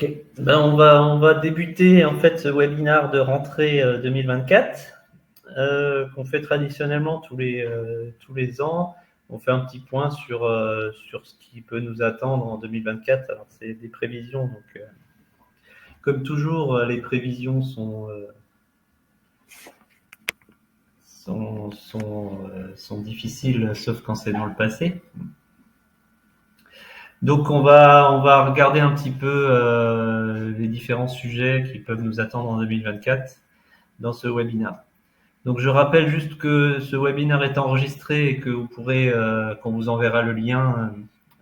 Ok, on va débuter en fait ce webinaire de rentrée 2024 qu'on fait traditionnellement tous les ans. On fait un petit point sur ce qui peut nous attendre en 2024. Alors c'est des prévisions, donc comme toujours les prévisions sont difficiles, sauf quand c'est dans le passé. Donc on va regarder un petit peu les différents sujets qui peuvent nous attendre en 2024 dans ce webinaire. Donc je rappelle juste que ce webinaire est enregistré et que vous pourrez, qu'on vous enverra le lien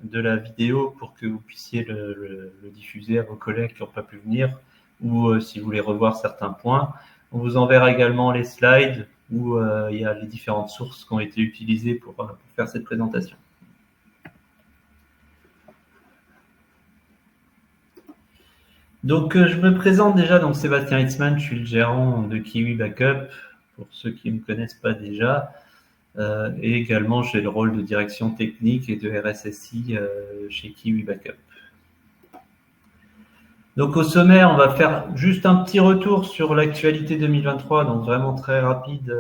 de la vidéo pour que vous puissiez le diffuser à vos collègues qui n'ont pas pu venir ou si vous voulez revoir certains points. On vous enverra également les slides où il y a les différentes sources qui ont été utilisées pour faire cette présentation. Donc je me présente déjà, donc Sébastien Hitzmann, je suis le gérant de Kiwi Backup, pour ceux qui ne me connaissent pas déjà. Et également, j'ai le rôle de direction technique et de RSSI chez Kiwi Backup. Donc au sommaire, on va faire juste un petit retour sur l'actualité 2023, donc vraiment très rapide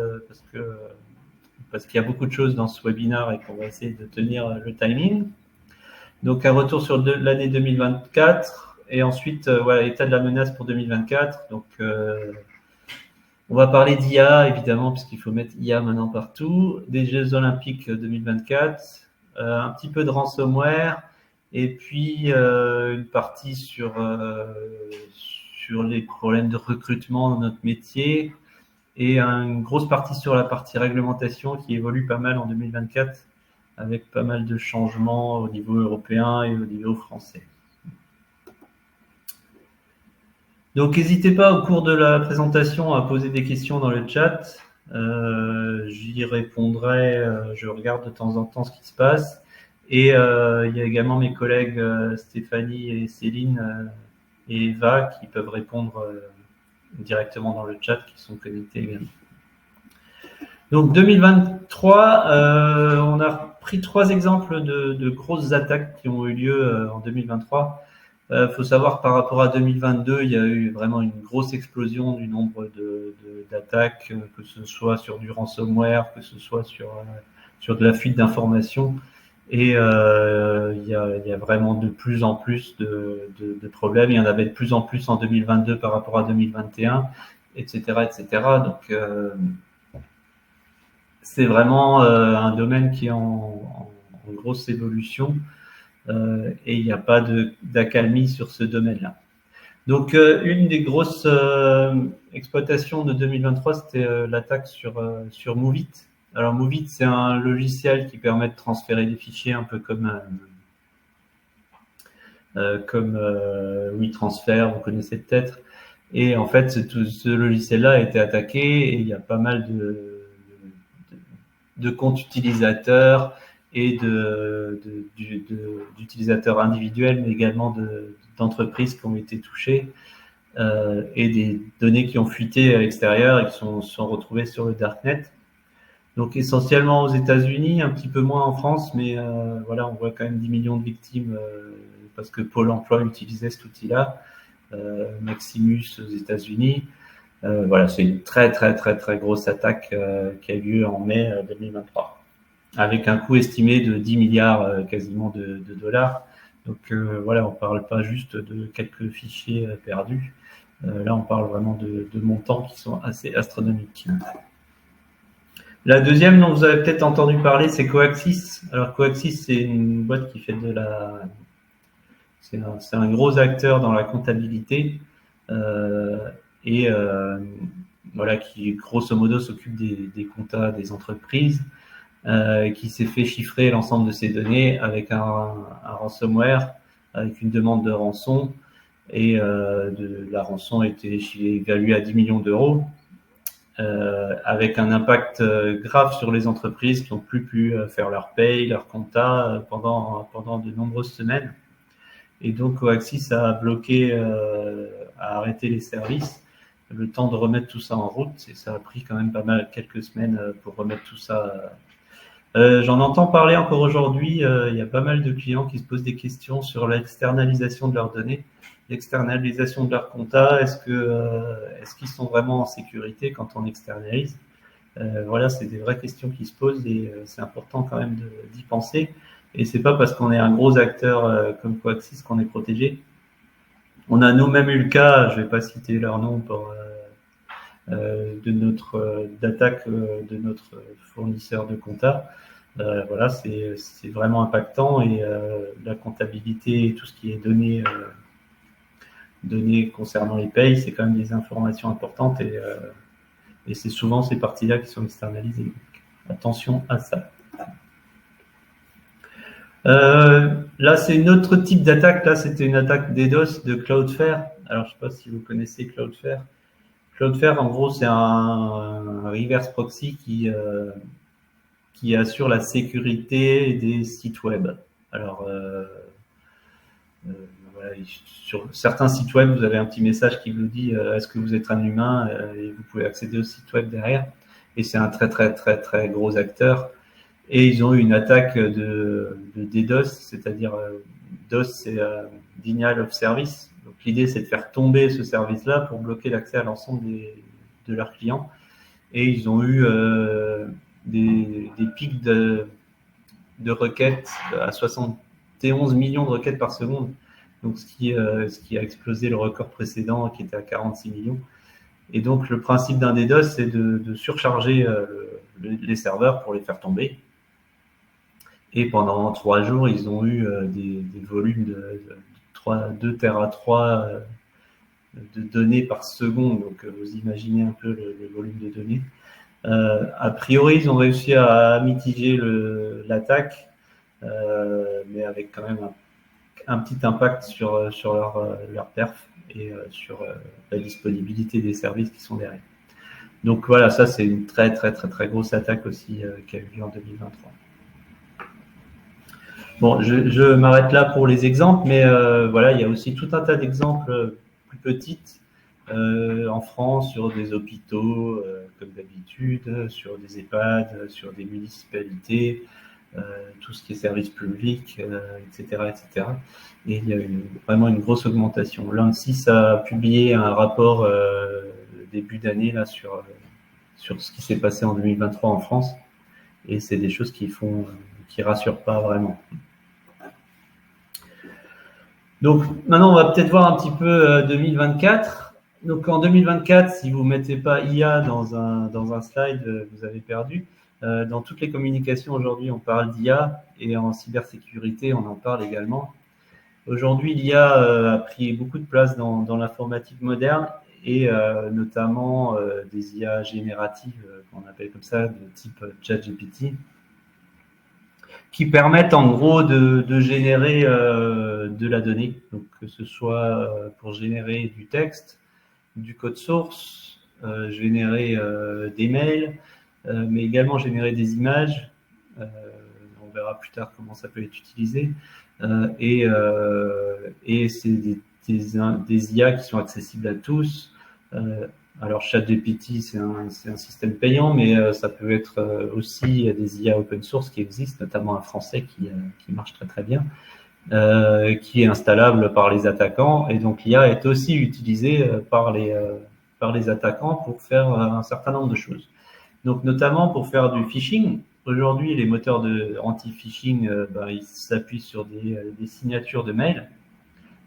parce qu'il y a beaucoup de choses dans ce webinaire et qu'on va essayer de tenir le timing. Donc un retour sur l'année 2024 et ensuite voilà l'état de la menace pour 2024. Donc on va parler d'IA, évidemment, puisqu'il faut mettre IA maintenant partout, des Jeux Olympiques 2024, un petit peu de ransomware, et puis une partie sur les problèmes de recrutement dans notre métier, et une grosse partie sur la partie réglementation qui évolue pas mal en 2024, avec pas mal de changements au niveau européen et au niveau français. Donc, n'hésitez pas au cours de la présentation à poser des questions dans le chat. J'y répondrai. Je regarde de temps en temps ce qui se passe. Et il y a également mes collègues Stéphanie et Céline et Eva qui peuvent répondre directement dans le chat, qui sont connectés également. Donc 2023, on a pris 3 exemples de grosses attaques qui ont eu lieu en 2023. Faut savoir par rapport à 2022, il y a eu vraiment une grosse explosion du nombre d'attaques, que ce soit sur du ransomware, que ce soit sur de la fuite d'informations. Et il y a vraiment de plus en plus de problèmes. Il y en avait de plus en plus en 2022 par rapport à 2021, etc., etc. Donc c'est vraiment un domaine qui est en grosse évolution. Et il n'y a pas d'accalmie sur ce domaine-là. Donc, une des grosses exploitations de 2023, c'était l'attaque sur Movit. Alors, Movit, c'est un logiciel qui permet de transférer des fichiers un peu comme WeTransfer, vous connaissez peut-être. Et en fait, ce logiciel-là a été attaqué et il y a pas mal de comptes utilisateurs et d'utilisateurs individuels, mais également d'entreprises qui ont été touchées et des données qui ont fuité à l'extérieur et qui sont retrouvées sur le Darknet. Donc essentiellement aux États-Unis, un petit peu moins en France, mais voilà, on voit quand même 10 millions de victimes parce que Pôle emploi utilisait cet outil-là, Maximus aux États-Unis. Voilà, c'est une très grosse attaque qui a eu lieu en mai 2023, avec un coût estimé de 10 milliards quasiment de dollars. Donc voilà, on parle pas juste de quelques fichiers perdus. Là, on parle vraiment de montants qui sont assez astronomiques. La deuxième dont vous avez peut-être entendu parler, c'est Coaxis. Alors Coaxis, c'est une boîte qui fait c'est un gros acteur dans la comptabilité. Et voilà, qui grosso modo s'occupe des comptas des entreprises, qui s'est fait chiffrer l'ensemble de ces données avec un ransomware, avec une demande de rançon, et la rançon a été évaluée à 10 millions d'euros, avec un impact grave sur les entreprises qui n'ont plus pu faire leur paye, leur compta pendant de nombreuses semaines. Et donc Coaxis a bloqué, a arrêté les services, le temps de remettre tout ça en route, et ça a pris quand même pas mal, quelques semaines pour remettre tout ça J'en entends parler encore aujourd'hui. Il y a pas mal de clients qui se posent des questions sur l'externalisation de leurs données, l'externalisation de leur compta. Est-ce qu'ils sont vraiment en sécurité quand on externalise? Voilà, c'est des vraies questions qui se posent et c'est important quand même d'y penser. Et c'est pas parce qu'on est un gros acteur comme Coaxis qu'on est protégé. On a nous-mêmes eu le cas, je vais pas citer leur nom d'attaque de notre fournisseur de compta. Voilà, c'est vraiment impactant et la comptabilité et tout ce qui est données concernant les payes, c'est quand même des informations importantes et c'est souvent ces parties-là qui sont externalisées. Donc, attention à ça. Là, c'est un autre type d'attaque. Là, c'était une attaque DDoS de Cloudflare. Alors, je ne sais pas si vous connaissez Cloudflare. Cloudflare, en gros, c'est un reverse proxy qui assure la sécurité des sites web. Alors, voilà, sur certains sites web, vous avez un petit message qui vous dit est-ce que vous êtes un humain et vous pouvez accéder au site web derrière. Et c'est un très très très très gros acteur. Et ils ont eu une attaque de DDoS, c'est-à-dire DOS, c'est Denial of Service. Donc l'idée, c'est de faire tomber ce service-là pour bloquer l'accès à l'ensemble de leurs clients. Et ils ont eu des pics de requêtes à 71 millions de requêtes par seconde. Donc ce qui a explosé le record précédent qui était à 46 millions. Et donc le principe d'un DDoS, c'est de surcharger les serveurs pour les faire tomber. Et pendant 3 jours, ils ont eu des volumes de 2 Tera 3 de données par seconde. Donc, vous imaginez un peu le volume de données. A priori, ils ont réussi à mitiger l'attaque, mais avec quand même un petit impact sur leur perf et sur la disponibilité des services qui sont derrière. Donc voilà, ça c'est une très très très très grosse attaque aussi qui a eu lieu en 2023. Bon, je m'arrête là pour les exemples, mais voilà, il y a aussi tout un tas d'exemples plus petites en France sur des hôpitaux, comme d'habitude, sur des EHPAD, sur des municipalités, tout ce qui est service public, etc., etc. Et il y a vraiment une grosse augmentation. L'ANSSI a publié un rapport début d'année là sur ce qui s'est passé en 2023 en France, et c'est des choses qui rassurent pas vraiment. Donc maintenant, on va peut-être voir un petit peu 2024. Donc en 2024, si vous ne mettez pas IA dans un slide, vous avez perdu. Dans toutes les communications aujourd'hui, on parle d'IA et en cybersécurité, on en parle également. Aujourd'hui, l'IA a pris beaucoup de place dans l'informatique moderne et notamment des IA génératives, qu'on appelle comme ça, de type ChatGPT, qui permettent en gros de générer de la donnée, donc que ce soit pour générer du texte, du code source, générer des mails, mais également générer des images. On verra plus tard comment ça peut être utilisé. Et c'est des IA qui sont accessibles à tous. Alors ChatGPT, c'est un système payant, mais ça peut être aussi des IA open source qui existent, notamment un français qui marche très très bien, qui est installable par les attaquants. Et donc l'IA est aussi utilisée par les attaquants pour faire un certain nombre de choses. Donc notamment pour faire du phishing. Aujourd'hui, les moteurs anti-phishing, ils s'appuient sur des signatures de mails.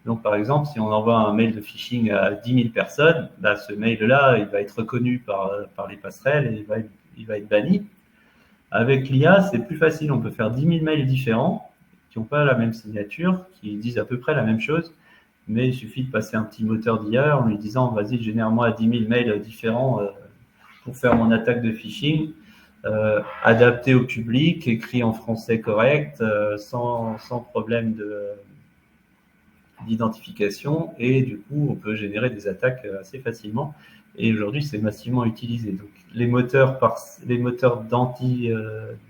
Donc, par exemple, si on envoie un mail de phishing à 10 000 personnes, ce mail-là, il va être reconnu par les passerelles et il va être banni. Avec l'IA, c'est plus facile. On peut faire 10 000 mails différents qui n'ont pas la même signature, qui disent à peu près la même chose, mais il suffit de passer un petit moteur d'IA en lui disant « Vas-y, génère-moi 10 000 mails différents pour faire mon attaque de phishing ». Adapté au public, écrit en français correct, sans problème d'identification, et du coup on peut générer des attaques assez facilement, et aujourd'hui c'est massivement utilisé. Donc les moteurs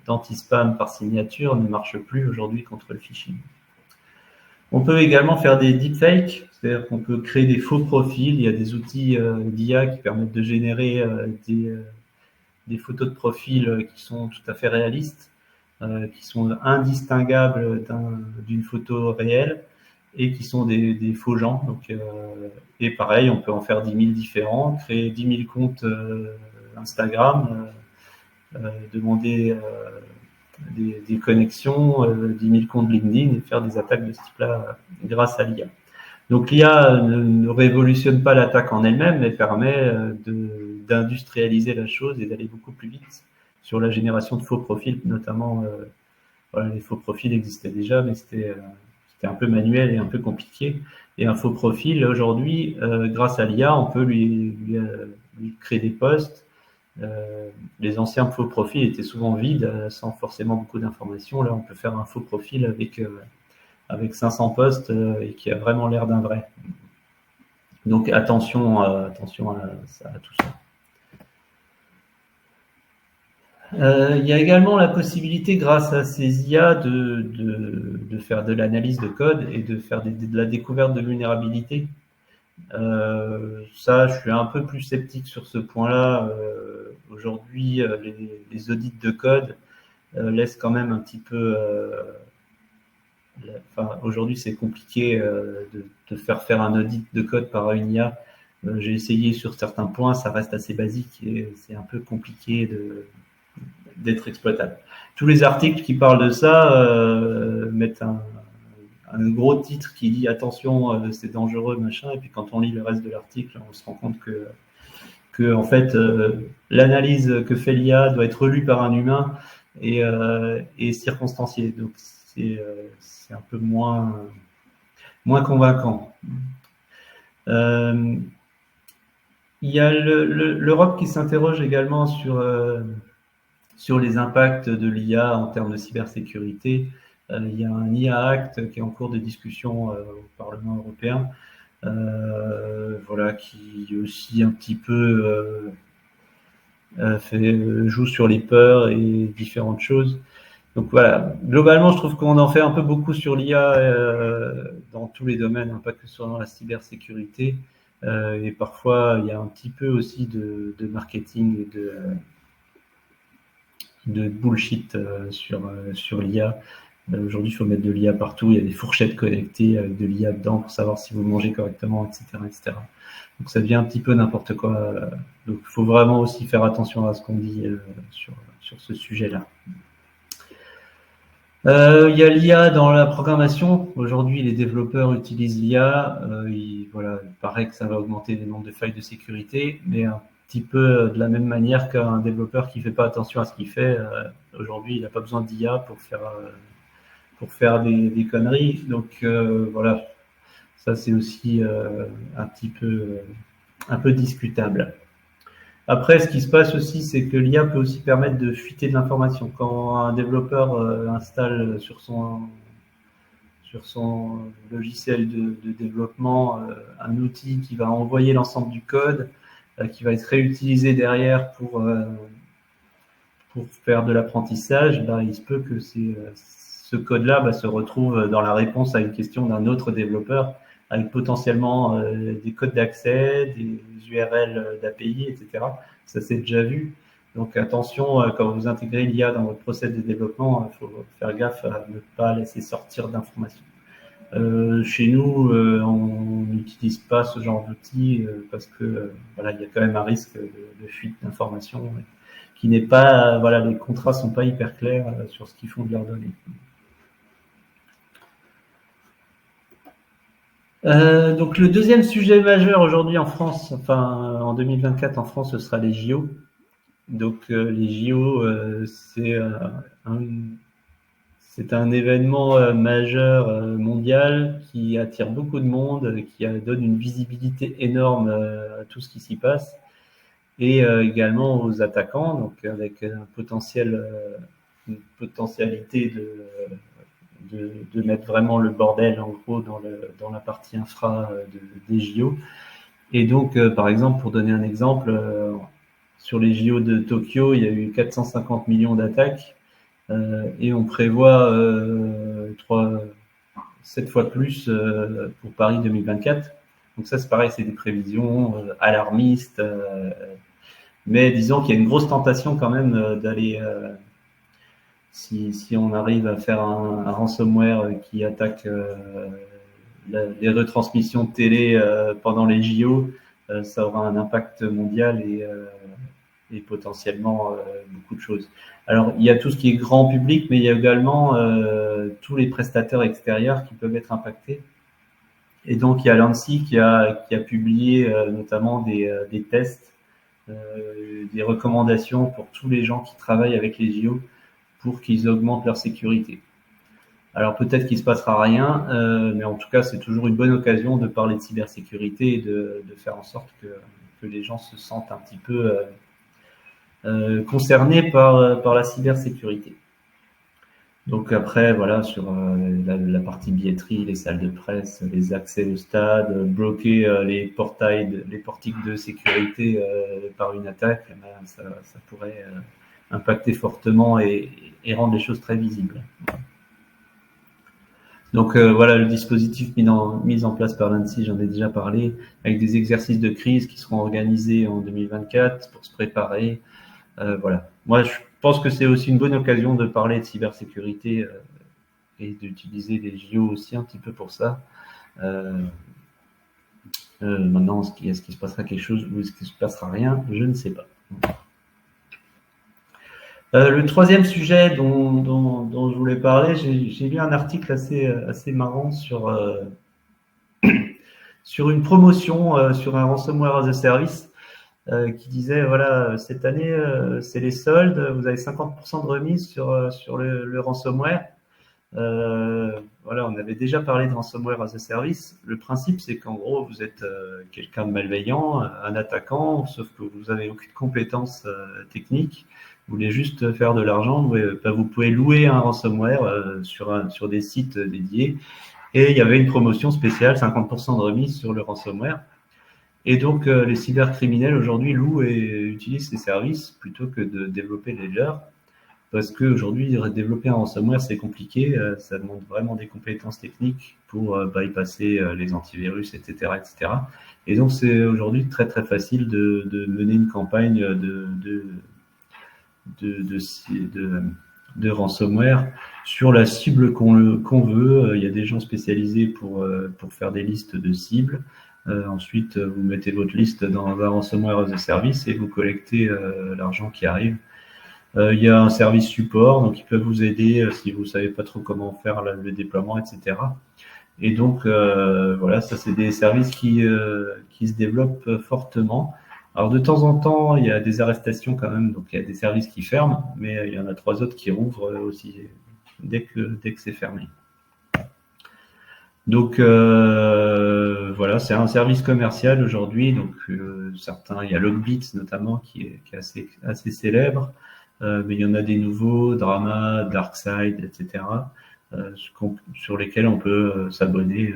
d'anti-spam par signature ne marchent plus aujourd'hui contre le phishing. On peut également faire des deepfakes, c'est-à-dire qu'on peut créer des faux profils. Il y a des outils d'IA qui permettent de générer des photos de profil qui sont tout à fait réalistes. qui sont indistinguables d'une photo réelle et qui sont des faux gens. Donc, et pareil, on peut en faire 10 000 différents, créer 10 000 comptes Instagram, demander des connexions, 10 000 comptes LinkedIn et faire des attaques de ce type-là grâce à l'IA. Donc l'IA ne révolutionne pas l'attaque en elle-même, mais permet d'industrialiser la chose et d'aller beaucoup plus vite sur la génération de faux profils, notamment. Voilà, les faux profils existaient déjà, mais c'était un peu manuel et un peu compliqué. Et un faux profil, aujourd'hui, grâce à l'IA, on peut lui créer des posts. Les anciens faux profils étaient souvent vides, sans forcément beaucoup d'informations. Là, on peut faire un faux profil avec 500 posts et qui a vraiment l'air d'un vrai. Donc attention à tout ça. Il y a également la possibilité, grâce à ces IA, de faire de l'analyse de code et de faire de la découverte de vulnérabilité. Ça, je suis un peu plus sceptique sur ce point-là. Aujourd'hui, les audits de code laissent quand même un petit peu. Aujourd'hui, c'est compliqué de faire un audit de code par une IA. J'ai essayé sur certains points, ça reste assez basique et c'est un peu compliqué d'être exploitable. Tous les articles qui parlent de ça mettent un gros titre qui dit attention, c'est dangereux, machin, et puis quand on lit le reste de l'article, on se rend compte que en fait, l'analyse que fait l'IA doit être relue par un humain et circonstanciée. Donc c'est un peu moins convaincant. Il y a l'Europe qui s'interroge également sur les impacts de l'IA en termes de cybersécurité. Il y a un IA Act qui est en cours de discussion au Parlement européen, voilà, qui aussi un petit peu joue sur les peurs et différentes choses. Donc voilà, globalement, je trouve qu'on en fait un peu beaucoup sur l'IA dans tous les domaines, hein, pas que ce soit dans la cybersécurité. Et parfois, il y a un petit peu aussi de marketing et de bullshit sur l'IA. Aujourd'hui, il faut mettre de l'IA partout. Il y a des fourchettes connectées avec de l'IA dedans pour savoir si vous mangez correctement, etc., etc. Donc ça devient un petit peu n'importe quoi. Donc il faut vraiment aussi faire attention à ce qu'on dit sur ce sujet-là. Il y a l'IA dans la programmation. Aujourd'hui, les développeurs utilisent l'IA. Voilà, il paraît que ça va augmenter le nombre de failles de sécurité, mais un petit peu de la même manière qu'un développeur qui fait pas attention à ce qu'il fait. Aujourd'hui, il n'a pas besoin d'IA pour faire des conneries. Donc voilà, ça c'est aussi un peu discutable. Après, ce qui se passe aussi, c'est que l'IA peut aussi permettre de fuiter de l'information. Quand un développeur installe sur son logiciel de développement un outil qui va envoyer l'ensemble du code, qui va être réutilisé derrière pour faire de l'apprentissage, il se peut que ce code-là se retrouve dans la réponse à une question d'un autre développeur, avec potentiellement des codes d'accès, des URL d'API, etc. Ça s'est déjà vu. Donc attention, quand vous intégrez l'IA dans votre process de développement, il faut faire gaffe à ne pas laisser sortir d'informations. Chez nous, on n'utilise pas ce genre d'outils parce que voilà, il y a quand même un risque de fuite d'informations qui n'est pas, voilà, les contrats sont pas hyper clairs sur ce qu'ils font de leurs données. Donc le deuxième sujet majeur aujourd'hui en France, enfin en 2024 en France, ce sera les JO. Donc les JO, c'est un événement majeur mondial qui attire beaucoup de monde, qui donne une visibilité énorme à tout ce qui s'y passe, et également aux attaquants, donc avec une potentialité de mettre vraiment le bordel en gros dans la partie infra des JO. Et donc par exemple, pour donner un exemple, sur les JO de Tokyo, il y a eu 450 millions d'attaques et on prévoit 7 fois plus pour Paris 2024. Donc ça, c'est pareil, c'est des prévisions alarmistes, mais disons qu'il y a une grosse tentation quand même d'aller si on arrive à faire un ransomware qui attaque les retransmissions de télé pendant les JO, ça aura un impact mondial et potentiellement beaucoup de choses. Alors, il y a tout ce qui est grand public, mais il y a également tous les prestataires extérieurs qui peuvent être impactés. Et donc, il y a l'ANSSI qui a publié notamment des tests, des recommandations pour tous les gens qui travaillent avec les JO pour qu'ils augmentent leur sécurité. Alors peut-être qu'il ne se passera rien, mais en tout cas, c'est toujours une bonne occasion de parler de cybersécurité et de faire en sorte que les gens se sentent un petit peu concernés par la cybersécurité. Donc après, voilà, sur la partie billetterie, les salles de presse, les accès au stade, bloquer les portiques de sécurité par une attaque, ça pourrait impacter fortement et rendre les choses très visibles. Donc voilà, le dispositif mis en place par l'ANSSI, j'en ai déjà parlé, avec des exercices de crise qui seront organisés en 2024 pour se préparer. Voilà. Moi, je pense que c'est aussi une bonne occasion de parler de cybersécurité et d'utiliser les JO aussi un petit peu pour ça. Maintenant, est-ce qu'il se passera quelque chose ou est-ce qu'il ne se passera rien? Je ne sais pas. Le troisième sujet dont je voulais parler, j'ai lu un article assez marrant sur une promotion sur un ransomware as a service qui disait voilà, cette année c'est les soldes, vous avez 50% de remise sur le ransomware. Voilà, on avait déjà parlé de ransomware as a service. Le principe, c'est qu'en gros, vous êtes quelqu'un de malveillant, un attaquant, sauf que vous n'avez aucune compétence technique. Vous voulez juste faire de l'argent. Vous pouvez louer un ransomware sur des sites dédiés. Et il y avait une promotion spéciale, 50% de remise sur le ransomware. Et donc, les cybercriminels aujourd'hui louent et utilisent ces services plutôt que de développer les leurs. Parce qu'aujourd'hui, développer un ransomware, c'est compliqué. Ça demande vraiment des compétences techniques pour bypasser les antivirus, etc., etc. Et donc, c'est aujourd'hui très, très facile de mener une campagne de ransomware sur la cible qu'on veut. Il y a des gens spécialisés pour faire des listes de cibles. Ensuite, vous mettez votre liste dans un ransomware as a service et vous collectez l'argent qui arrive. Il y a un service support, donc ils peuvent vous aider si vous savez pas trop comment faire le déploiement, etc. Et donc voilà, ça c'est des services qui se développent fortement. Alors de temps en temps, il y a des arrestations quand même, donc il y a des services qui ferment, mais il y en a 3 autres qui rouvrent aussi dès que c'est fermé. Donc voilà, c'est un service commercial aujourd'hui. Donc certains, il y a Logbit notamment qui est assez célèbre. Mais il y en a des nouveaux, Drama, Darkside, etc., sur lesquels on peut s'abonner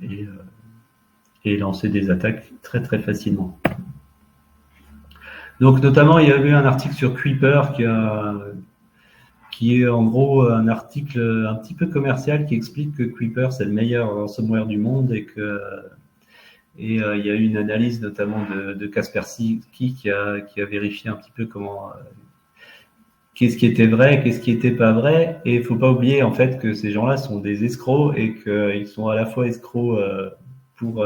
et lancer des attaques très très facilement. Donc notamment, il y a eu un article sur Creeper qui est en gros un article un petit peu commercial qui explique que Creeper c'est le meilleur ransomware du monde et il y a eu une analyse notamment de Kaspersky qui a vérifié un petit peu qu'est-ce qui était vrai, qu'est-ce qui était pas vrai. Et il faut pas oublier en fait que ces gens-là sont des escrocs et qu'ils sont à la fois escrocs pour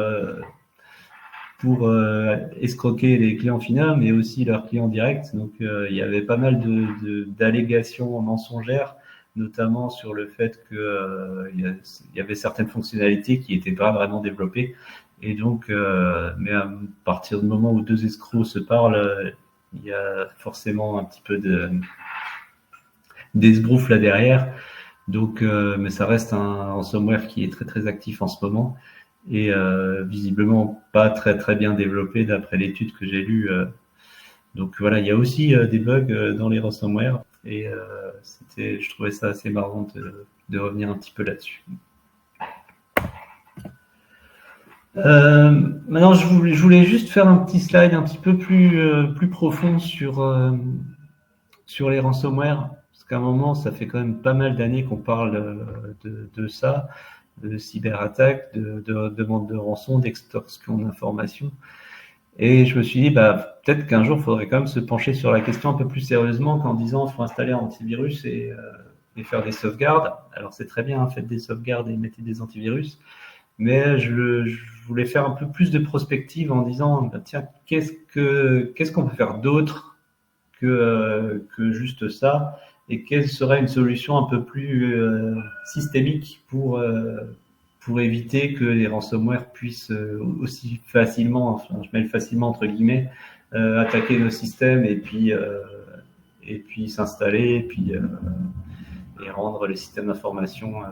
escroquer les clients finaux, mais aussi leurs clients directs. Donc il y avait pas mal d'allégations mensongères, notamment sur le fait que il y avait certaines fonctionnalités qui n'étaient pas vraiment développées. Et donc, mais à partir du moment où 2 escrocs se parlent, il y a forcément un petit peu d'esbrouf là derrière. Donc, mais ça reste un ransomware qui est très très actif en ce moment et visiblement pas très très bien développé d'après l'étude que j'ai lue. Donc voilà, il y a aussi des bugs dans les ransomware et je trouvais ça assez marrant de revenir un petit peu là-dessus. Maintenant, je voulais juste faire un petit slide un petit peu plus profond sur les ransomware, parce qu'à un moment, ça fait quand même pas mal d'années qu'on parle de ça, de cyberattaque, de demande de rançon, d'extorsion d'informations. Et je me suis dit, bah, peut-être qu'un jour, il faudrait quand même se pencher sur la question un peu plus sérieusement qu'en disant il faut installer un antivirus et faire des sauvegardes. Alors c'est très bien, faites des sauvegardes et mettez des antivirus, mais je voulais faire un peu plus de prospective en disant, bah, tiens, qu'est-ce qu'on peut faire d'autre que juste ça, et quelle serait une solution un peu plus systémique pour éviter que les ransomware puissent aussi facilement, enfin, je mets le facilement entre guillemets, attaquer nos systèmes et puis s'installer et rendre les systèmes d'information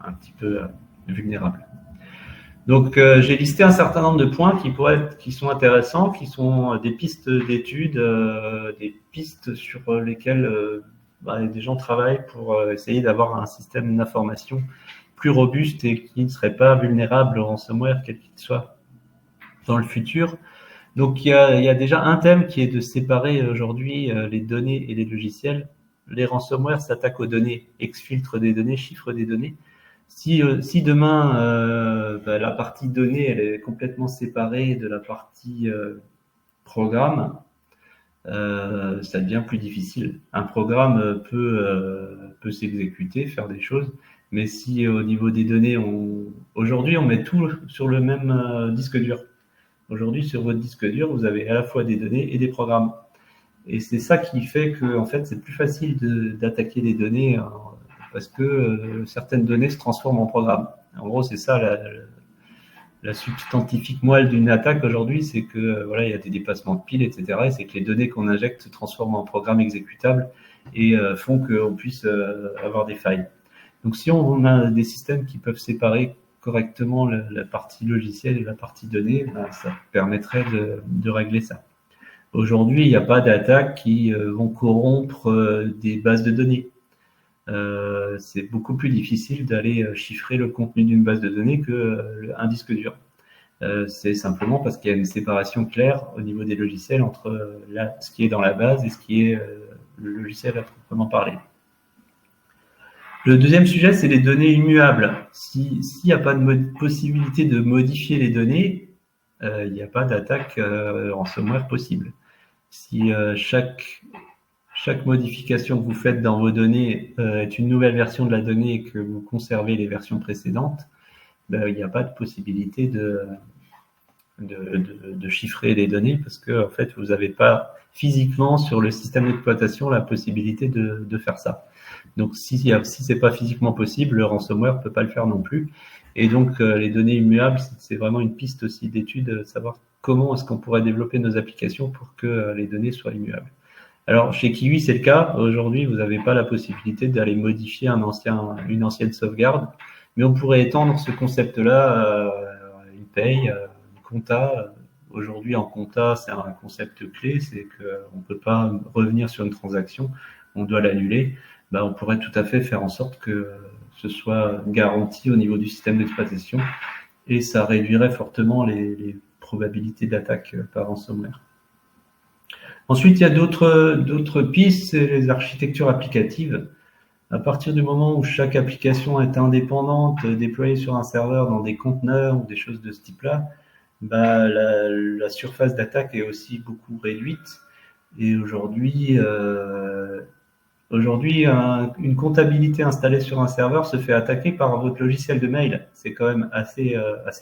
un petit peu vulnérables. Donc j'ai listé un certain nombre de points qui sont intéressants, qui sont des pistes d'études, des pistes sur lesquelles des gens travaillent pour essayer d'avoir un système d'information plus robuste et qui ne serait pas vulnérable au ransomware quel qu'il soit dans le futur. Donc il y a déjà un thème qui est de séparer aujourd'hui les données et les logiciels. Les ransomware s'attaquent aux données, exfiltrent des données, chiffrent des données. Si demain la partie données elle est complètement séparée de la partie programme, ça devient plus difficile. Un programme peut s'exécuter, faire des choses, mais si au niveau des données, aujourd'hui on met tout sur le même disque dur. Aujourd'hui sur votre disque dur, vous avez à la fois des données et des programmes. Et c'est ça qui fait que en fait c'est plus facile d'attaquer des données parce que certaines données se transforment en programme. En gros, c'est ça la substantifique moelle d'une attaque aujourd'hui, c'est que voilà, il y a des dépassements de piles, etc. Et c'est que les données qu'on injecte se transforment en programmes exécutables et font qu'on puisse avoir des failles. Donc si on a des systèmes qui peuvent séparer correctement la partie logicielle et la partie données, ça permettrait de régler ça. Aujourd'hui, il n'y a pas d'attaques qui vont corrompre des bases de données. C'est beaucoup plus difficile d'aller chiffrer le contenu d'une base de données qu'un disque dur. C'est simplement parce qu'il y a une séparation claire au niveau des logiciels entre ce qui est dans la base et ce qui est le logiciel à proprement parler. Le deuxième sujet, c'est les données immuables. S'il n'y a pas de possibilité de modifier les données, il n'y a pas d'attaque ransomware possible. Si chaque modification que vous faites dans vos données est une nouvelle version de la donnée et que vous conservez les versions précédentes, il n'y a pas de possibilité de chiffrer les données parce que en fait, vous n'avez pas physiquement sur le système d'exploitation la possibilité de faire ça. Donc, si c'est pas physiquement possible, le ransomware peut pas le faire non plus. Et donc, les données immuables, c'est vraiment une piste aussi d'étude, savoir comment est-ce qu'on pourrait développer nos applications pour que les données soient immuables. Alors, chez Kiwi, c'est le cas. Aujourd'hui, vous n'avez pas la possibilité d'aller modifier une ancienne sauvegarde, mais on pourrait étendre ce concept-là à une paye, une compta. Aujourd'hui, en compta, c'est un concept clé, c'est qu'on ne peut pas revenir sur une transaction, on doit l'annuler. On pourrait tout à fait faire en sorte que ce soit garanti au niveau du système d'exploitation et ça réduirait fortement les probabilités d'attaque par ransomware. Ensuite, il y a d'autres pistes, c'est les architectures applicatives. À partir du moment où chaque application est indépendante, déployée sur un serveur dans des conteneurs ou des choses de ce type-là, la surface d'attaque est aussi beaucoup réduite. Et aujourd'hui, une comptabilité installée sur un serveur se fait attaquer par votre logiciel de mail. C'est quand même assez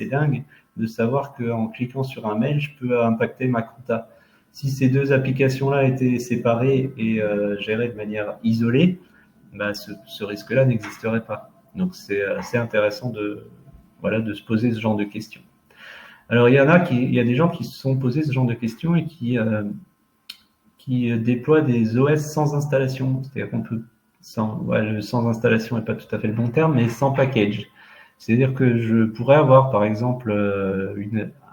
dingue de savoir qu'en cliquant sur un mail, je peux impacter ma compta. Si ces deux applications-là étaient séparées et gérées de manière isolée, ce risque-là n'existerait pas. Donc c'est assez intéressant de se poser ce genre de questions. Alors il y a des gens qui se sont posés ce genre de questions et qui déploient des OS sans installation. C'est-à-dire qu'on peut sans installation n'est pas tout à fait le bon terme, mais sans package. C'est-à-dire que je pourrais avoir par exemple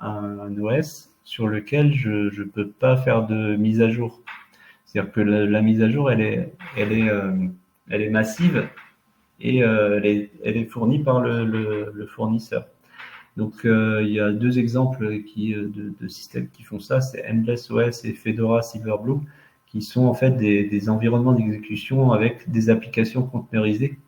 un OS sur lequel je ne peux pas faire de mise à jour. C'est-à-dire que la mise à jour, elle est massive et elle est fournie par le fournisseur. Donc il y a deux exemples de systèmes qui font ça, c'est Endless OS et Fedora Silverblue, qui sont en fait des environnements d'exécution avec des applications conteneurisées.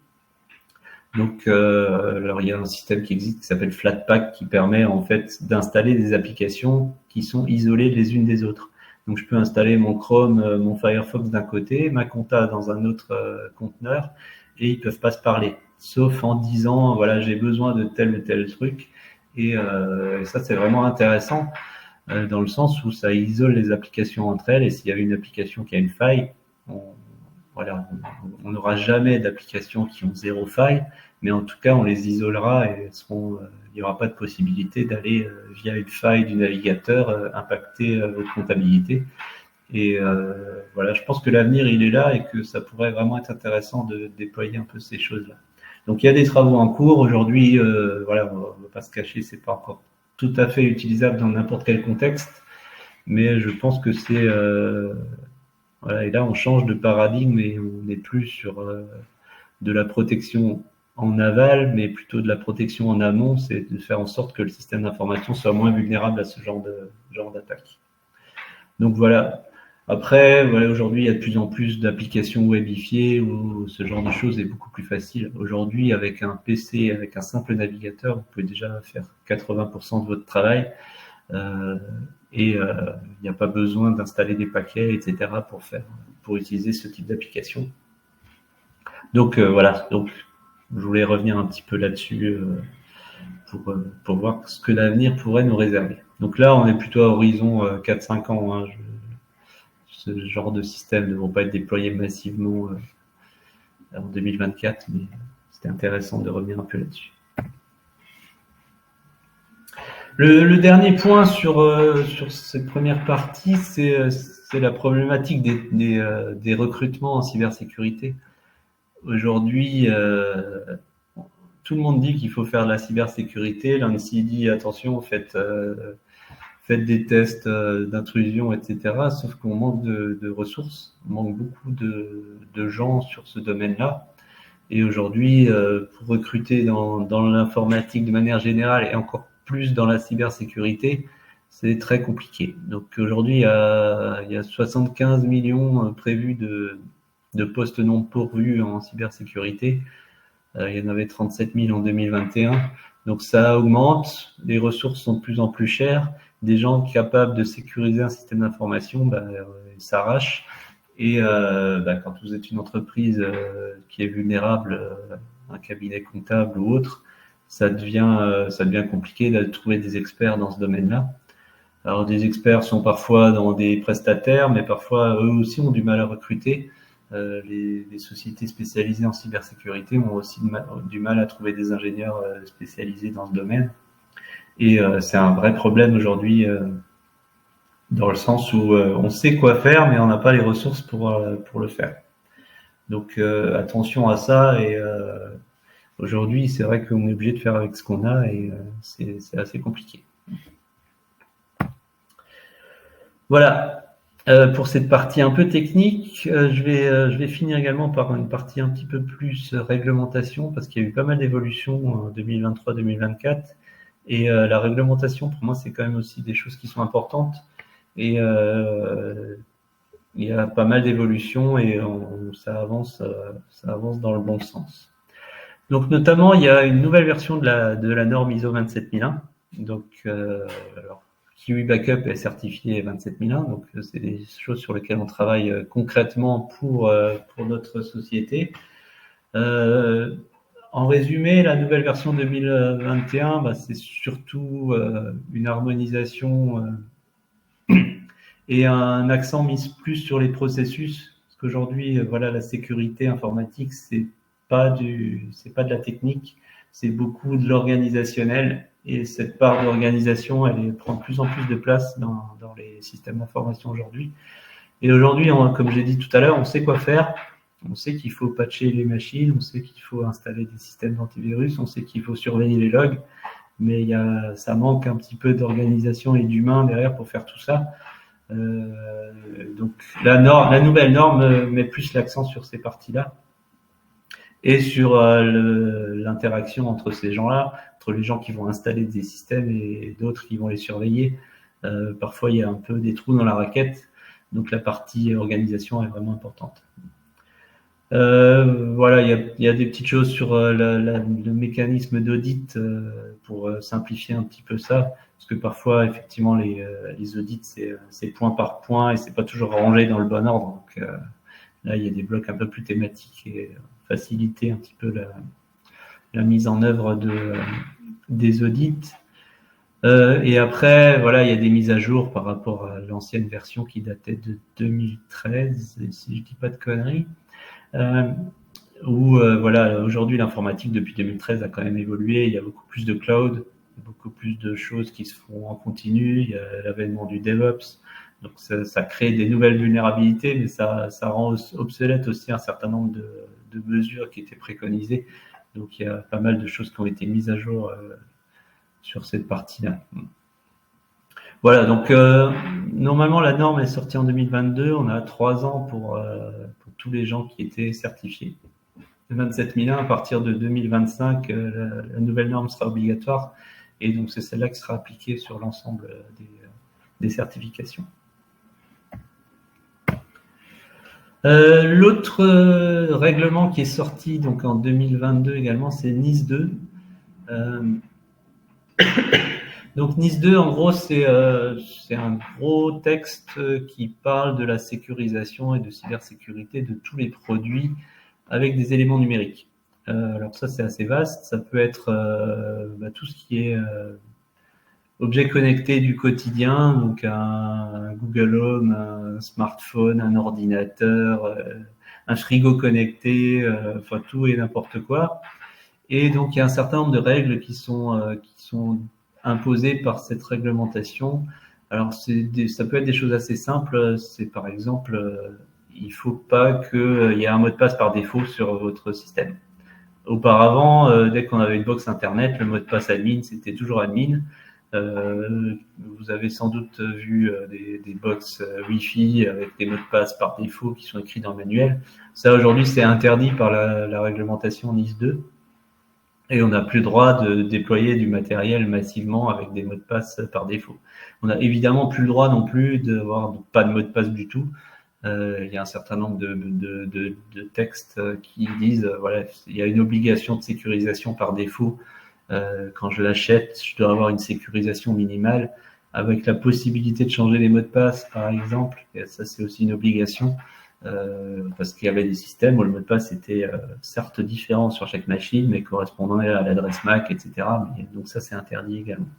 Donc, alors il y a un système qui existe qui s'appelle Flatpak qui permet en fait d'installer des applications qui sont isolées les unes des autres. Donc, je peux installer mon Chrome, mon Firefox d'un côté, ma compta dans un autre conteneur, et ils peuvent pas se parler, sauf en disant voilà j'ai besoin de tel ou tel truc. Et ça c'est vraiment intéressant dans le sens où ça isole les applications entre elles. Et s'il y a une application qui a une faille, voilà, on n'aura jamais d'applications qui ont zéro faille, mais en tout cas, on les isolera et il n'y aura pas de possibilité d'aller via une faille du navigateur impacter votre comptabilité. Et voilà, je pense que l'avenir, il est là et que ça pourrait vraiment être intéressant de déployer un peu ces choses-là. Donc, il y a des travaux en cours. Aujourd'hui, voilà, on ne va pas se cacher, c'est pas encore tout à fait utilisable dans n'importe quel contexte, mais je pense que c'est voilà, et là, on change de paradigme et on n'est plus sur de la protection en aval, mais plutôt de la protection en amont, c'est de faire en sorte que le système d'information soit moins vulnérable à ce genre d'attaque. Donc voilà. Après, voilà, aujourd'hui, il y a de plus en plus d'applications webifiées où ce genre de choses est beaucoup plus facile. Aujourd'hui, avec un PC, avec un simple navigateur, vous pouvez déjà faire 80% de votre travail. Et il n'y a pas besoin d'installer des paquets, etc. pour utiliser ce type d'application. Donc voilà, donc je voulais revenir un petit peu là-dessus pour voir ce que l'avenir pourrait nous réserver. Donc là, on est plutôt à horizon 4-5 ans. Hein. Ce genre de système ne vont pas être déployés massivement en 2024, mais c'était intéressant de revenir un peu là-dessus. Le dernier point sur cette première partie, c'est la problématique des recrutements en cybersécurité. Aujourd'hui, tout le monde dit qu'il faut faire de la cybersécurité. L'ANSSI dit attention, faites des tests d'intrusion, etc. Sauf qu'on manque de ressources, on manque beaucoup de gens sur ce domaine-là. Et aujourd'hui, pour recruter dans l'informatique de manière générale et encore plus dans la cybersécurité, c'est très compliqué. Donc aujourd'hui, il y a 75 millions prévus de postes non pourvus en cybersécurité. Il y en avait 37 000 en 2021. Donc ça augmente, les ressources sont de plus en plus chères. Des gens capables de sécuriser un système d'information, ils s'arrachent. Et quand vous êtes une entreprise qui est vulnérable, un cabinet comptable ou autre, ça devient compliqué de trouver des experts dans ce domaine-là. Alors des experts sont parfois dans des prestataires, mais parfois eux aussi ont du mal à recruter. Les sociétés spécialisées en cybersécurité ont aussi du mal à trouver des ingénieurs spécialisés dans ce domaine. Et c'est un vrai problème aujourd'hui dans le sens où on sait quoi faire, mais on n'a pas les ressources pour le faire. Donc attention à ça. Et aujourd'hui, c'est vrai qu'on est obligé de faire avec ce qu'on a et c'est assez compliqué. Voilà. Pour cette partie un peu technique, je vais finir également par une partie un petit peu plus réglementation parce qu'il y a eu pas mal d'évolutions en 2023-2024 et la réglementation pour moi c'est quand même aussi des choses qui sont importantes et il y a pas mal d'évolutions et ça avance dans le bon sens. Donc notamment il y a une nouvelle version de la norme ISO 27001. Donc alors Kiwi Backup est certifié 27001, donc c'est des choses sur lesquelles on travaille concrètement pour notre société. En résumé, la nouvelle version 2021, c'est surtout une harmonisation et un accent mis plus sur les processus, parce qu'aujourd'hui, voilà, la sécurité informatique, c'est pas de la technique, c'est beaucoup de l'organisationnel. Et cette part d'organisation, elle prend de plus en plus de place dans les systèmes d'information aujourd'hui. Et aujourd'hui, comme j'ai dit tout à l'heure, on sait quoi faire. On sait qu'il faut patcher les machines, on sait qu'il faut installer des systèmes d'antivirus, on sait qu'il faut surveiller les logs, mais ça manque un petit peu d'organisation et d'humain derrière pour faire tout ça. Donc la nouvelle norme met plus l'accent sur ces parties-là et sur l'interaction entre ces gens-là, entre les gens qui vont installer des systèmes et d'autres qui vont les surveiller. Parfois, il y a un peu des trous dans la raquette, donc la partie organisation est vraiment importante. Voilà, il y a des petites choses sur le mécanisme d'audit pour simplifier un petit peu ça, parce que parfois, effectivement, les audits, c'est point par point et c'est pas toujours rangé dans le bon ordre. Donc là, il y a des blocs un peu plus thématiques et faciliter un petit peu la mise en œuvre des audits. Et après, voilà, il y a des mises à jour par rapport à l'ancienne version qui datait de 2013, si je dis pas de conneries. Où voilà, aujourd'hui aujourd'hui, l'informatique depuis 2013 a quand même évolué. Il y a beaucoup plus de cloud, beaucoup plus de choses qui se font en continu. Il y a l'avènement du DevOps. Donc ça crée des nouvelles vulnérabilités, mais ça rend obsolète aussi un certain nombre de mesures qui étaient préconisées. Donc il y a pas mal de choses qui ont été mises à jour sur cette partie-là. Voilà, donc normalement la norme est sortie en 2022. On a 3 ans pour tous les gens qui étaient certifiés. 27001, à partir de 2025, la nouvelle norme sera obligatoire et donc c'est celle-là qui sera appliquée sur l'ensemble des certifications. L'autre règlement qui est sorti donc en 2022 également, c'est NIS 2. Donc NIS 2, en gros, c'est un gros texte qui parle de la sécurisation et de cybersécurité de tous les produits avec des éléments numériques. Alors ça, c'est assez vaste. Ça peut être tout ce qui est objet connecté du quotidien, donc un Google Home, un smartphone, un ordinateur, un frigo connecté, enfin tout et n'importe quoi. Et donc il y a un certain nombre de règles qui sont imposées par cette réglementation. Alors ça peut être des choses assez simples. C'est par exemple, il faut pas qu'il y ait un mot de passe par défaut sur votre système. Auparavant, dès qu'on avait une box internet, le mot de passe admin, c'était toujours admin. Vous avez sans doute vu des box Wi-Fi avec des mots de passe par défaut qui sont écrits dans le manuel. Ça, aujourd'hui, c'est interdit par la réglementation NIS 2. Et on n'a plus le droit de déployer du matériel massivement avec des mots de passe par défaut. On n'a évidemment plus le droit non plus d'avoir pas de mot de passe du tout. Il y a un certain nombre de textes qui disent voilà, il y a une obligation de sécurisation par défaut. Quand je l'achète, je dois avoir une sécurisation minimale avec la possibilité de changer les mots de passe, par exemple. Et ça, c'est aussi une obligation. Parce qu'il y avait des systèmes où le mot de passe était certes différent sur chaque machine, mais correspondait à l'adresse MAC, etc. Donc ça, c'est interdit également.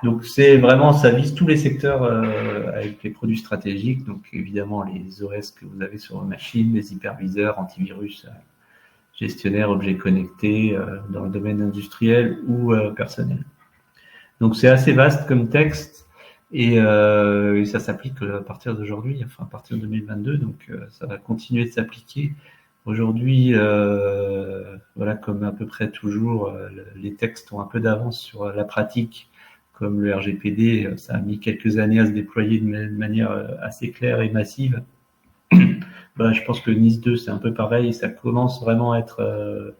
Donc c'est vraiment, ça vise tous les secteurs avec les produits stratégiques. Donc évidemment les OS que vous avez sur vos machines, les hyperviseurs, antivirus, gestionnaires, objets connectés dans le domaine industriel ou personnel. Donc c'est assez vaste comme texte. Et ça s'applique à partir d'aujourd'hui, enfin à partir de 2022, donc ça va continuer de s'appliquer. Aujourd'hui, voilà, comme à peu près toujours, les textes ont un peu d'avance sur la pratique, comme le RGPD, ça a mis quelques années à se déployer de manière assez claire et massive. Je pense que NIS 2, c'est un peu pareil, ça commence vraiment à être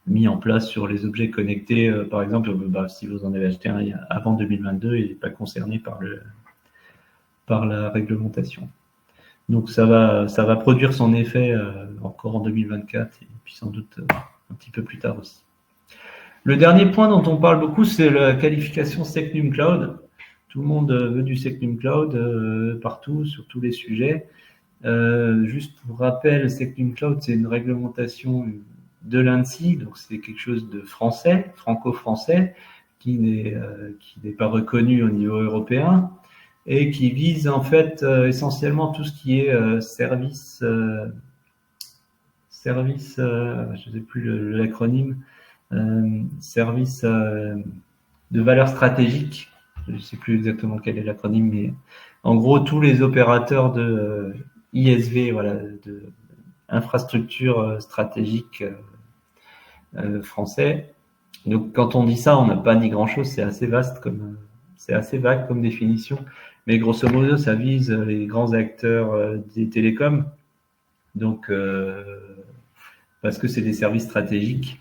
mis en place sur les objets connectés. Par exemple, si vous en avez acheté un avant 2022, il n'est pas concerné par la réglementation. Donc ça va produire son effet encore en 2024 et puis sans doute un petit peu plus tard aussi. Le dernier point dont on parle beaucoup, c'est la qualification Secnum Cloud. Tout le monde veut du Secnum Cloud partout, sur tous les sujets. Juste pour rappel, Secnum Cloud, c'est une réglementation de l'ANSSI, donc c'est quelque chose de français, franco-français, qui n'est pas reconnu au niveau européen et qui vise en fait essentiellement tout ce qui est service, je ne sais plus l'acronyme, service de valeur stratégique. Je ne sais plus exactement quel est l'acronyme, mais en gros tous les opérateurs de ISV, voilà, de infrastructure stratégique français. Donc quand on dit ça, on n'a pas dit grand-chose, c'est assez vaste c'est assez vague comme définition, mais grosso modo, ça vise les grands acteurs des télécoms. Donc parce que c'est des services stratégiques.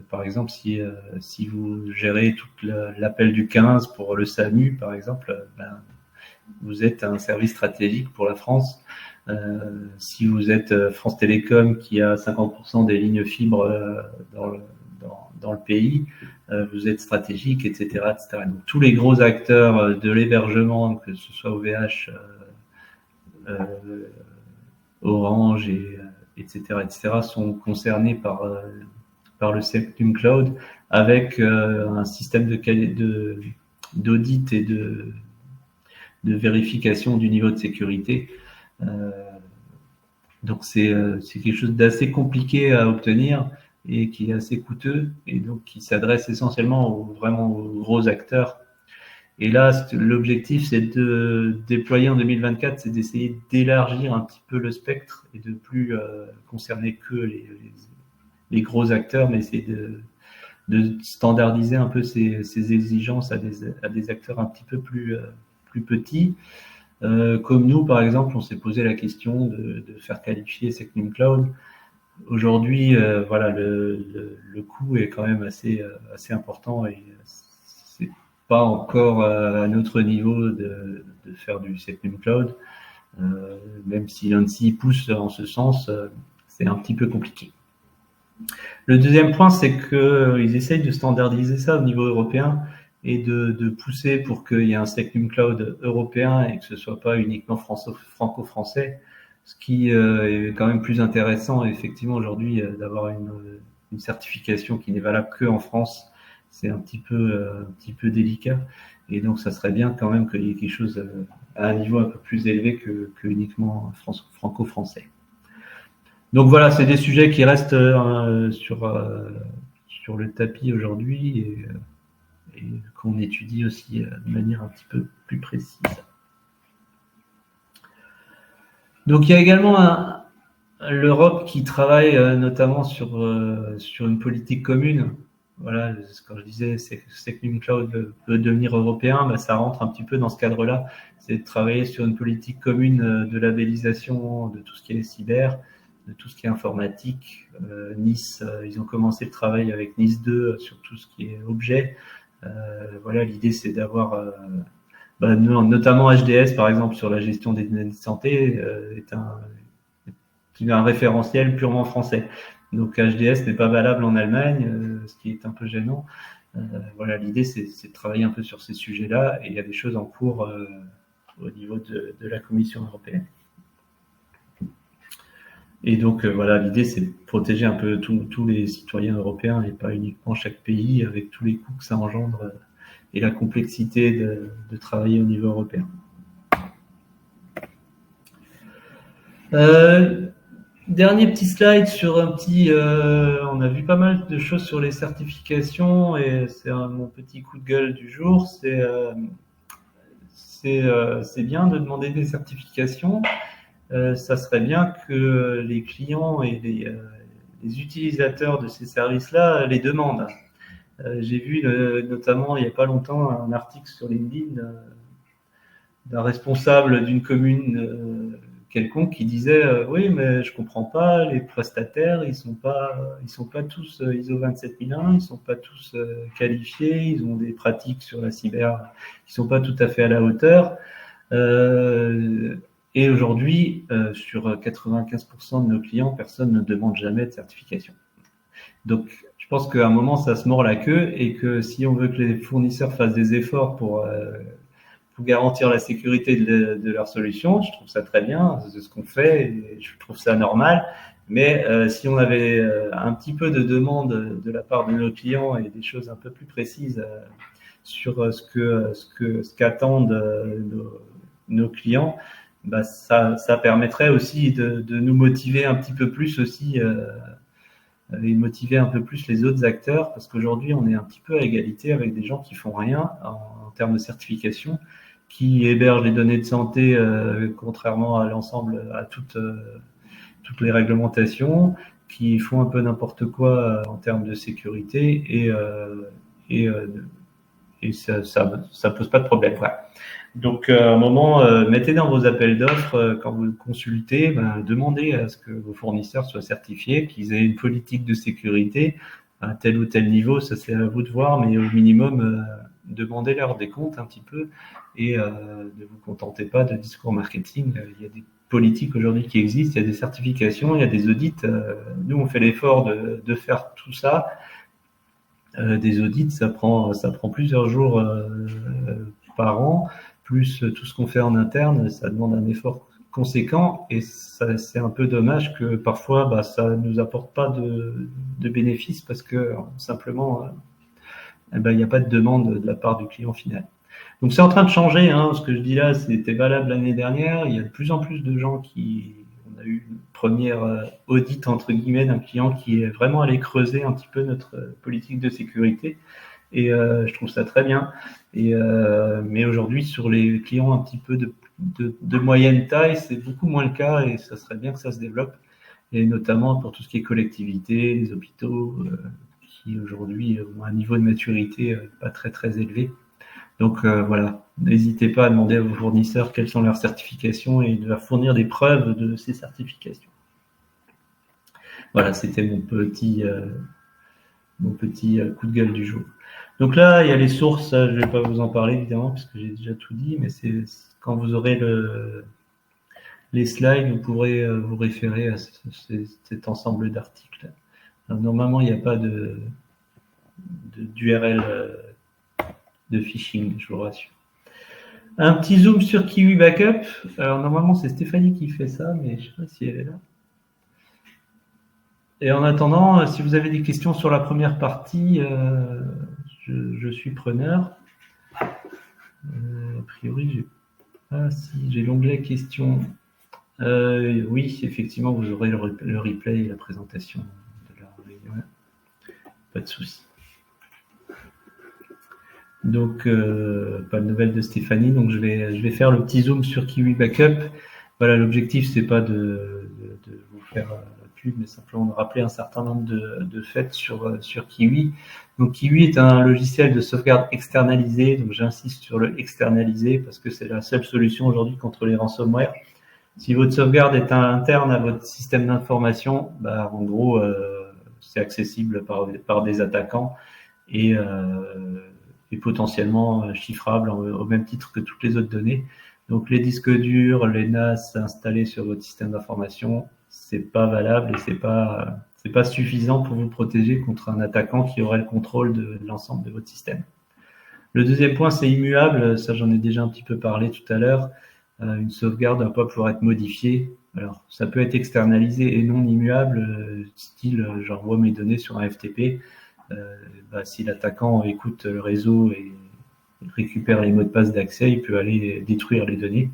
Par exemple, si vous gérez tout l'appel du 15 pour le SAMU, par exemple, vous êtes un service stratégique pour la France. Si vous êtes France Télécom qui a 50% des lignes fibres dans le pays, vous êtes stratégique, etc., etc. Donc tous les gros acteurs de l'hébergement, que ce soit OVH, Orange, etc., sont concernés par le Septum Cloud avec un système d'audit et de vérification du niveau de sécurité. Donc c'est quelque chose d'assez compliqué à obtenir et qui est assez coûteux et donc qui s'adresse essentiellement vraiment aux gros acteurs. Et là, l'objectif, c'est de déployer en 2024, c'est d'essayer d'élargir un petit peu le spectre et de plus concerner que les gros acteurs, mais c'est de standardiser un peu ces exigences à des acteurs un petit peu plus petits. Comme nous, par exemple, on s'est posé la question de faire qualifier Secnum Cloud. Aujourd'hui, voilà, le coût est quand même assez important et c'est pas encore à notre niveau de faire du Secnum Cloud. Même si l'ANSSI pousse en ce sens, c'est un petit peu compliqué. Le deuxième point, c'est qu'ils essayent de standardiser ça au niveau européen et de pousser pour qu'il y ait un Secnum Cloud européen et que ce soit pas uniquement franco-français, ce qui est quand même plus intéressant effectivement aujourd'hui d'avoir une certification qui n'est valable que en France. C'est un petit peu délicat et donc ça serait bien quand même qu'il y ait quelque chose à un niveau un peu plus élevé que uniquement franco-français. Donc voilà, c'est des sujets qui restent sur le tapis aujourd'hui et qu'on étudie aussi de manière un petit peu plus précise. Donc il y a également l'Europe qui travaille notamment sur une politique commune. Voilà, quand je disais c'est que Secnum Cloud peut devenir européen, bah, ça rentre un petit peu dans ce cadre-là. C'est de travailler sur une politique commune de labellisation de tout ce qui est cyber, de tout ce qui est informatique. Nice, ils ont commencé le travail avec Nice 2 sur tout ce qui est objet. Voilà, l'idée c'est d'avoir notamment HDS par exemple sur la gestion des données de santé est un référentiel purement français. Donc HDS n'est pas valable en Allemagne, ce qui est un peu gênant. Voilà, l'idée c'est de travailler un peu sur ces sujets-là et il y a des choses en cours au niveau de la Commission européenne. Et donc voilà, l'idée c'est de protéger un peu tous les citoyens européens et pas uniquement chaque pays avec tous les coûts que ça engendre et la complexité de travailler au niveau européen. Dernier petit slide sur on a vu pas mal de choses sur les certifications et c'est mon petit coup de gueule du jour. C'est bien de demander des certifications. Ça serait bien que les clients et les utilisateurs de ces services-là les demandent. J'ai vu notamment il n'y a pas longtemps un article sur LinkedIn d'un responsable d'une commune quelconque qui disait oui mais je comprends pas, les prestataires ils sont pas tous ISO 27001, ils sont pas tous qualifiés, ils ont des pratiques sur la cyber qui sont pas tout à fait à la hauteur. Et aujourd'hui, sur 95% de nos clients, personne ne demande jamais de certification. Donc, je pense qu'à un moment, ça se mord la queue et que si on veut que les fournisseurs fassent des efforts pour garantir la sécurité de leur solution, je trouve ça très bien, c'est ce qu'on fait et je trouve ça normal. Mais si on avait un petit peu de demande de la part de nos clients et des choses un peu plus précises sur ce qu'attendent nos clients, bah ça permettrait aussi de nous motiver un petit peu plus aussi et motiver un peu plus les autres acteurs parce qu'aujourd'hui on est un petit peu à égalité avec des gens qui font rien en termes de certification, qui hébergent les données de santé contrairement à l'ensemble, à toutes les réglementations, qui font un peu n'importe quoi en termes de sécurité et ça pose pas de problème. Voilà. Donc, à un moment, mettez dans vos appels d'offres, quand vous consultez, demandez à ce que vos fournisseurs soient certifiés, qu'ils aient une politique de sécurité à tel ou tel niveau. Ça, c'est à vous de voir, mais au minimum, demandez-leur des comptes un petit peu et ne vous contentez pas de discours marketing. Il y a politique aujourd'hui qui existe. Il y a des certifications, il y a des audits. Nous, on fait l'effort de faire tout ça. Des audits, ça prend plusieurs jours par an, plus tout ce qu'on fait en interne, ça demande un effort conséquent et c'est un peu dommage que parfois ça ne nous apporte pas de bénéfices parce que simplement il n'y a pas de demande de la part du client final. Donc c'est en train de changer, hein. Ce que je dis là, c'était valable l'année dernière. Il y a de plus en plus de gens on a eu une première audit entre guillemets d'un client qui est vraiment allé creuser un petit peu notre politique de sécurité. Et je trouve ça très bien. Mais aujourd'hui, sur les clients un petit peu de moyenne taille, c'est beaucoup moins le cas et ça serait bien que ça se développe. Et notamment pour tout ce qui est collectivité, les hôpitaux, qui aujourd'hui ont un niveau de maturité pas très très élevé. Donc voilà, n'hésitez pas à demander à vos fournisseurs quelles sont leurs certifications et de leur fournir des preuves de ces certifications. Voilà, c'était mon petit coup de gueule du jour. Donc là, il y a les sources, je ne vais pas vous en parler évidemment parce que j'ai déjà tout dit, mais c'est quand vous aurez les slides, vous pourrez vous référer à cet ensemble d'articles. Normalement, il n'y a pas d'URL de phishing, je vous rassure. Un petit zoom sur Kiwi Backup. Alors normalement, c'est Stéphanie qui fait ça, mais je ne sais pas si elle est là. Et en attendant, si vous avez des questions sur la première partie, je suis preneur. A priori, j'ai l'onglet questions. Oui, effectivement, vous aurez le replay et la présentation de la réunion. Pas de souci. Donc, pas de nouvelles de Stéphanie. Donc, je vais faire le petit zoom sur Kiwi Backup. Voilà, l'objectif, c'est pas de vous faire la pub, mais simplement de rappeler un certain nombre de faits sur Kiwi. Donc, Kiwi est un logiciel de sauvegarde externalisé. Donc, j'insiste sur le externalisé parce que c'est la seule solution aujourd'hui contre les ransomware. Si votre sauvegarde est interne à votre système d'information, en gros, c'est accessible par des attaquants et potentiellement chiffrable au même titre que toutes les autres données. Donc les disques durs, les NAS installés sur votre système d'information, c'est pas valable et c'est pas suffisant pour vous protéger contre un attaquant qui aurait le contrôle de l'ensemble de votre système. Le deuxième point, c'est immuable. Ça, j'en ai déjà un petit peu parlé tout à l'heure. Une sauvegarde ne va pas pouvoir être modifiée. Alors, ça peut être externalisé et non immuable, style j'envoie mes données sur un FTP. Si l'attaquant écoute le réseau et récupère les mots de passe d'accès, il peut aller détruire les données.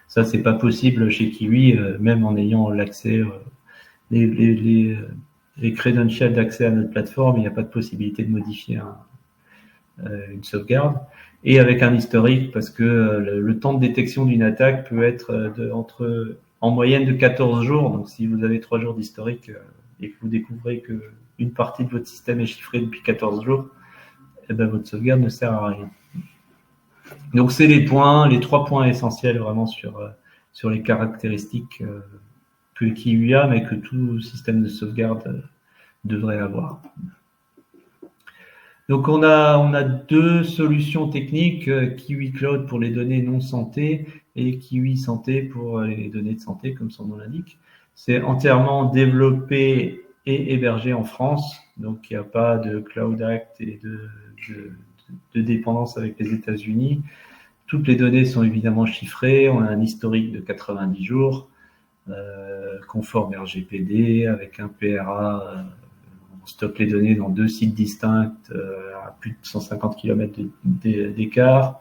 Ça, c'est pas possible chez Kiwi, même en ayant l'accès, les credentials d'accès à notre plateforme, il n'y a pas de possibilité de modifier une sauvegarde. Et avec un historique, parce que le temps de détection d'une attaque peut être en moyenne de 14 jours. Donc, si vous avez 3 jours d'historique et que vous découvrez que une partie de votre système est chiffrée depuis 14 jours, votre sauvegarde ne sert à rien. Donc, c'est les 3 points essentiels vraiment sur les caractéristiques que Kiwi a, mais que tout système de sauvegarde devrait avoir. Donc, on a 2 solutions techniques, Kiwi Cloud pour les données non santé et Kiwi Santé pour les données de santé, comme son nom l'indique. C'est entièrement développé et hébergé en France, donc il n'y a pas de Cloud Act et de dépendance avec les États-Unis. Toutes les données sont évidemment chiffrées, on a un historique de 90 jours, conforme RGPD, avec un PRA. On stocke les données dans 2 sites distincts à plus de 150 km d'écart.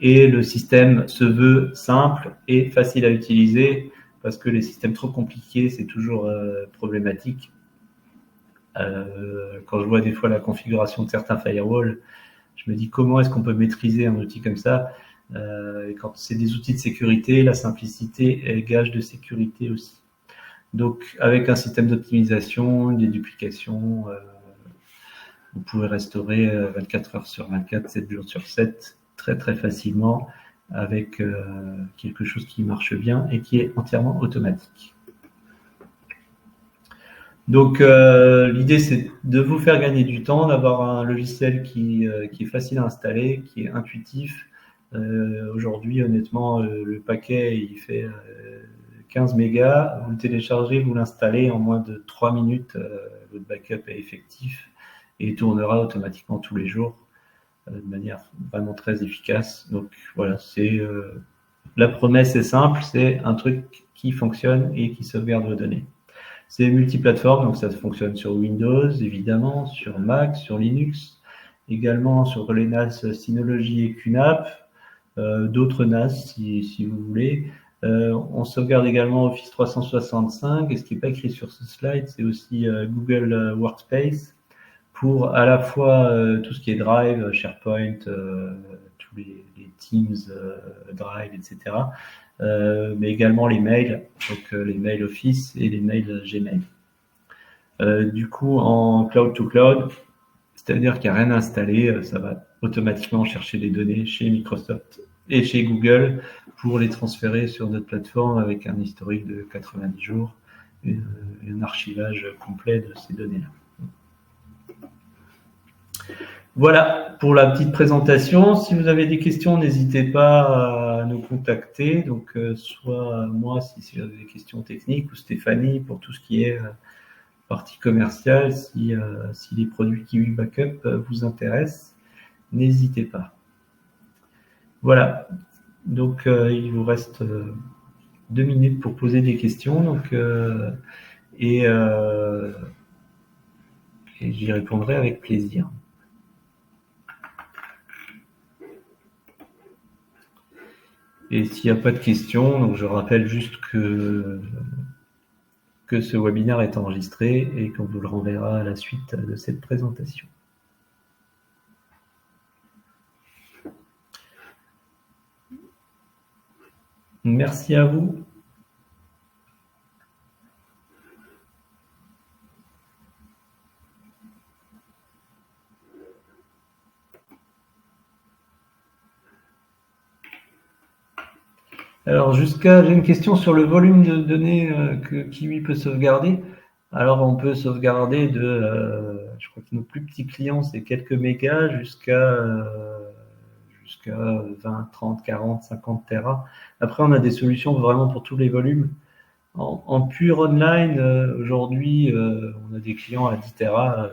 Et le système se veut simple et facile à utiliser parce que les systèmes trop compliqués, c'est toujours problématique. Quand je vois des fois la configuration de certains firewalls, je me dis comment est-ce qu'on peut maîtriser un outil comme ça. Et quand c'est des outils de sécurité, la simplicité est gage de sécurité aussi. Donc, avec un système d'optimisation, des duplications, vous pouvez restaurer 24 heures sur 24, 7 jours sur 7, très très facilement, avec quelque chose qui marche bien et qui est entièrement automatique. Donc, l'idée, c'est de vous faire gagner du temps, d'avoir un logiciel qui est facile à installer, qui est intuitif. Aujourd'hui, honnêtement, le paquet, il fait 15 mégas, vous le téléchargez, vous l'installez, en moins de 3 minutes, votre backup est effectif et tournera automatiquement tous les jours de manière vraiment très efficace. Donc voilà, la promesse est simple, c'est un truc qui fonctionne et qui sauvegarde vos données. C'est multiplateforme, donc ça fonctionne sur Windows, évidemment, sur Mac, sur Linux, également sur les NAS Synology et QNAP, d'autres NAS si vous voulez. On sauvegarde également Office 365, et ce qui n'est pas écrit sur ce slide, c'est aussi Google Workspace, pour à la fois tout ce qui est Drive, SharePoint, tous les Teams, Drive, etc. Mais également les mails, donc les mails Office et les mails Gmail. Du coup, en cloud to cloud, c'est-à-dire qu'il n'y a rien à installer, ça va automatiquement chercher les données chez Microsoft et chez Google pour les transférer sur notre plateforme avec un historique de 90 jours et un archivage complet de ces données-là. Voilà pour la petite présentation. Si vous avez des questions, n'hésitez pas à nous contacter. Donc, soit moi si vous avez des questions techniques, ou Stéphanie pour tout ce qui est partie commerciale. Si les produits Kiwi Backup vous intéressent, n'hésitez pas. Voilà. Donc, il vous reste 2 minutes pour poser des questions. Donc, et j'y répondrai avec plaisir. Et s'il n'y a pas de questions, donc je rappelle juste que ce webinaire est enregistré et qu'on vous le renverra à la suite de cette présentation. Merci à vous. Alors j'ai une question sur le volume de données que Kiwi peut sauvegarder. Alors on peut sauvegarder je crois que nos plus petits clients c'est quelques mégas jusqu'à 20, 30, 40, 50 Tera. Après on a des solutions vraiment pour tous les volumes. En pure online, aujourd'hui on a des clients à 10 Tera.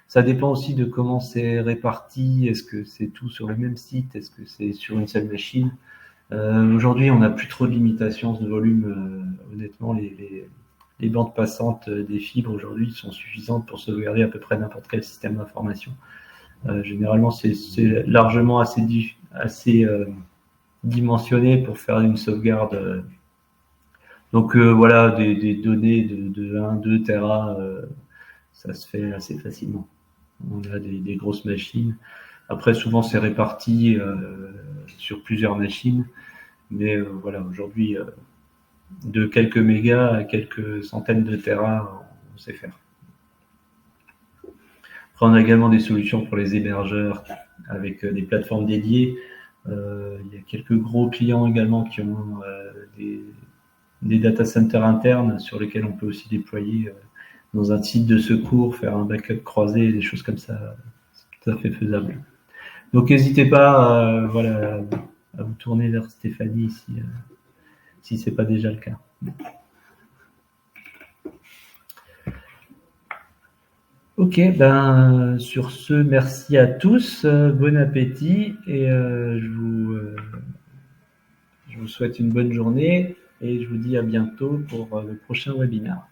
Ça dépend aussi de comment c'est réparti. Est-ce que c'est tout sur le même site? Est-ce que c'est sur une seule machine? Aujourd'hui, on n'a plus trop de limitations de volume. Honnêtement, les bandes passantes des fibres aujourd'hui sont suffisantes pour sauvegarder à peu près n'importe quel système d'information. Généralement, c'est largement assez dimensionné pour faire une sauvegarde. Donc voilà, des données de 1, 2 Tera, ça se fait assez facilement. On a des grosses machines. Après, souvent, c'est réparti sur plusieurs machines. Mais voilà, aujourd'hui, de quelques mégas à quelques centaines de Tera, on sait faire. Après, on a également des solutions pour les hébergeurs avec des plateformes dédiées. Il y a quelques gros clients également qui ont des data centers internes sur lesquels on peut aussi déployer dans un site de secours, faire un backup croisé, des choses comme ça. C'est tout à fait faisable. Donc n'hésitez pas à vous tourner vers Stéphanie si ce n'est pas déjà le cas. Ok, sur ce, merci à tous, bon appétit et je vous souhaite une bonne journée et je vous dis à bientôt pour le prochain webinaire.